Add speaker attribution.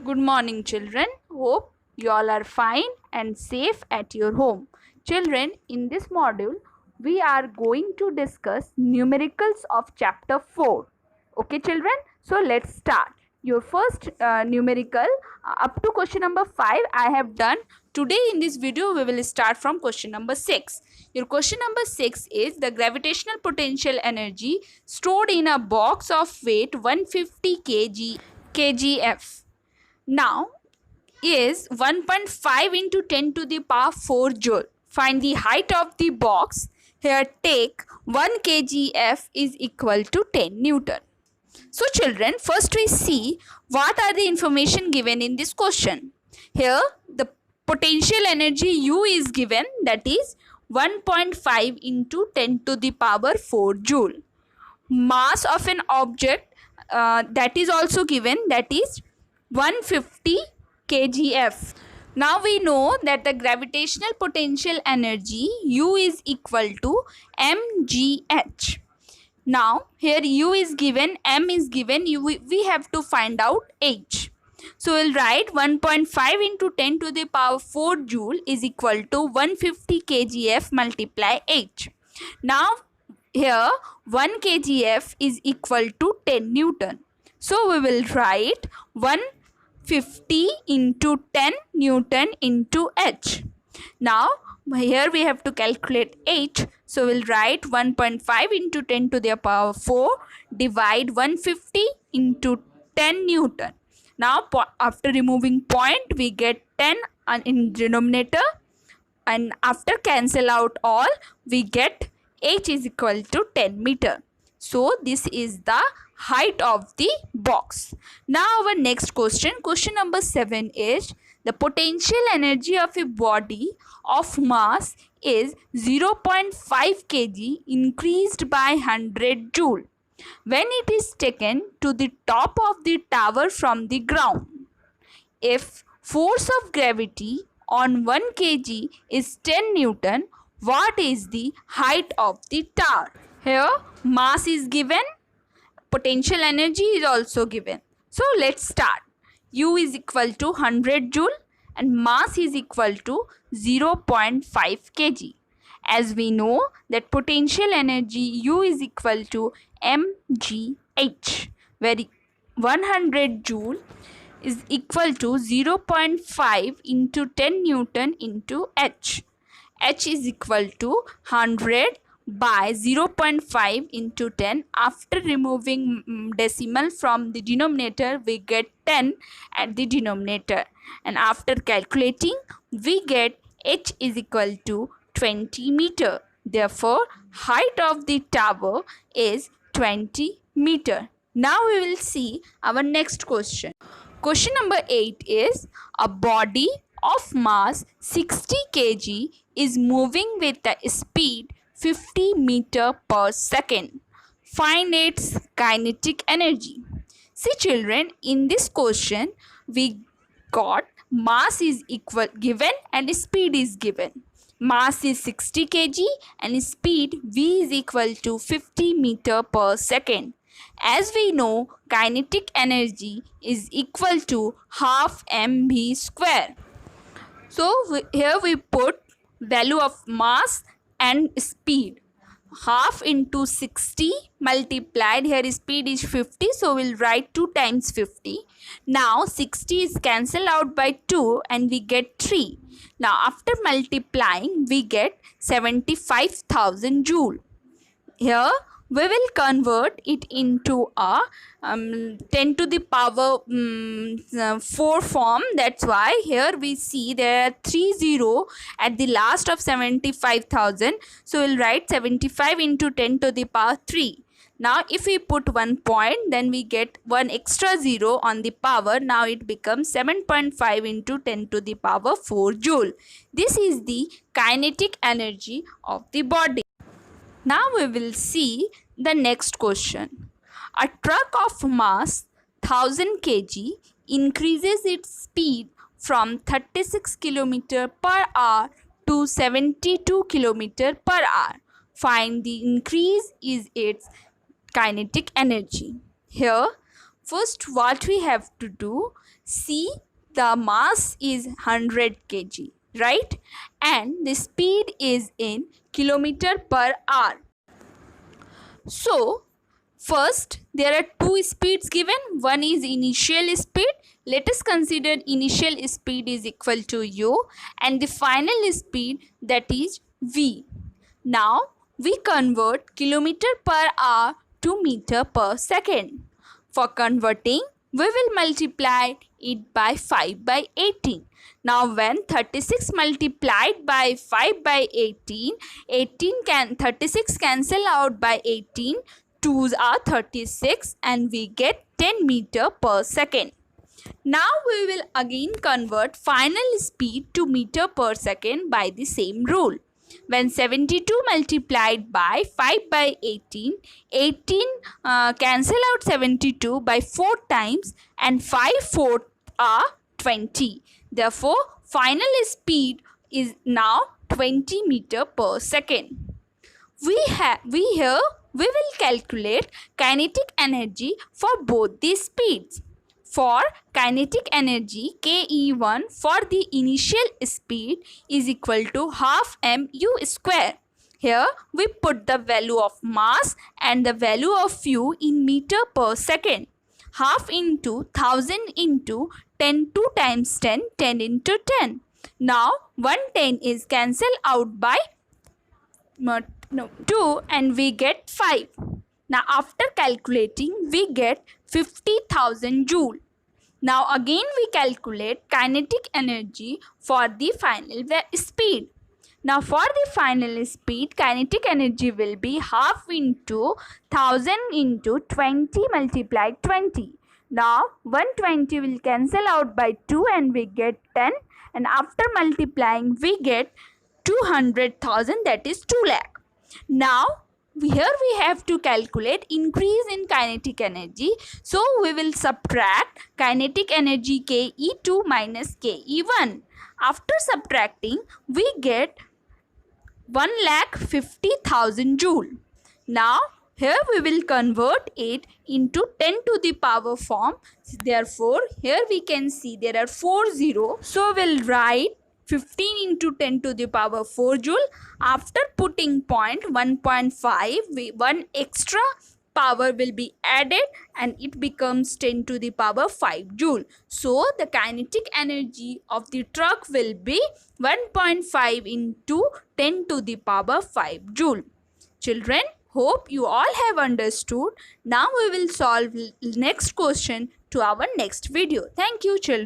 Speaker 1: Good morning, children. Hope you all are fine and safe at your home. Children, in this module, we are going to discuss numericals of chapter 4. Okay, children? So, let's start. Your first numerical up to question number 5 I have done. Today in this video, we will start from question number 6. Your question number 6 is the gravitational potential energy stored in a box of weight 150 kgf. Now is 1.5 into 10 to the power 4 joule. Find the height of the box. Here take 1 kgf is equal to 10 Newton. So children, first we see what are the information given in this question. Here the potential energy U is given, that is 1.5 into 10 to the power 4 joule. Mass of an object that is also given, that is 150 kgf. Now we know that the gravitational potential energy U is equal to mgh. Now here U is given, M is given, we have to find out H. So we'll write 1.5 into 10 to the power 4 joule is equal to 150 kgf multiply H. Now here 1 kgf is equal to 10 Newton. So we will write 150 into 10 Newton into H. Now here we have to calculate H. So we'll write 1.5 into 10 to the power 4 divide 150 into 10 Newton. Now after removing point we get 10 in denominator, and after cancel out all we get H is equal to 10 meter. So this is the height of the box. Now our next question number 7 is the potential energy of a body of mass is 0.5 kg increased by 100 joule when it is taken to the top of the tower from the ground. If force of gravity on 1 kg is 10 Newton, what is the height of the tower? Here mass is given, potential energy is also given. So let's start. U is equal to 100 joule and mass is equal to 0.5 kg. As we know that potential energy U is equal to mgh, where 100 joule is equal to 0.5 into 10 Newton into H. H is equal to 100 by 0.5 into 10. After removing decimal from the denominator we get 10 at the denominator, and after calculating we get H is equal to 20 meter. Therefore height of the tower is 20 meter. Now we will see our next question. Question number 8 is a body of mass 60 kg is moving with a speed 50 meter per second. Find its kinetic energy. See children, in this question we got mass is equal given and speed is given. Mass is 60 kg and speed v is equal to 50 meter per second. As we know, kinetic energy is equal to half mv square. So here we put value of mass and speed. Half into 60 multiplied, here speed is 50, so we'll write 2 times 50. Now 60 is cancelled out by 2 and we get 3. Now after multiplying we get 75,000 joule. Here we will convert it into a 10 to the power 4 form. That's why here we see there are 3 0 at the last of 75,000. So we'll write 75 into 10 to the power 3. Now if we put 1 point, then we get 1 extra 0 on the power. Now it becomes 7.5 into 10 to the power 4 joule. This is the kinetic energy of the body. Now we will see the next question. A truck of mass 1000 kg increases its speed from 36 km per hour to 72 km per hour. Find the increase is its kinetic energy. Here First, what we have to do, see the mass is 100 kg, right? And the speed is in kilometer per hour. So, first, there are two speeds given. One is initial speed. Let us consider initial speed is equal to u and the final speed, that is v. Now, we convert kilometer per hour to meter per second. For converting, we will multiply it by 5 by 18. Now, when 36 multiplied by 5 by 18, 36 cancel out by 18, 2's are 36 and we get 10 meter per second. Now we will again convert final speed to meter per second by the same rule. When 72 multiplied by 5 by 18, 18 cancel out 72 by 4 times and 5 4 are 20. Therefore, final speed is now 20 meter per second. We will calculate kinetic energy for both these speeds. For kinetic energy, Ke1 for the initial speed is equal to half mu square. Here we put the value of mass and the value of u in meter per second. Half into 1000 into 10, 2 times 10, 10 into 10. Now 110 is cancelled out by 2 and we get 5. Now after calculating, we get 50,000 joule. Now again we calculate kinetic energy for the final speed. Now for the final speed, kinetic energy will be half into 1000 into 20 multiplied 20. Now 120 will cancel out by 2 and we get 10, and after multiplying we get 200,000, that is 2 lakh. Now here we have to calculate increase in kinetic energy. So we will subtract kinetic energy Ke2 minus Ke1. After subtracting, we get 1,50,000 joule. Now here we will convert it into 10 to the power form. Therefore, here we can see there are 4 zeros. So we'll write 15 into 10 to the power 4 joule. After putting point 1.5, one extra power will be added and it becomes 10 to the power 5 joule. So the kinetic energy of the truck will be 1.5 into 10 to the power 5 joule. Children, hope you all have understood. Now we will solve next question to our next video. Thank you, children.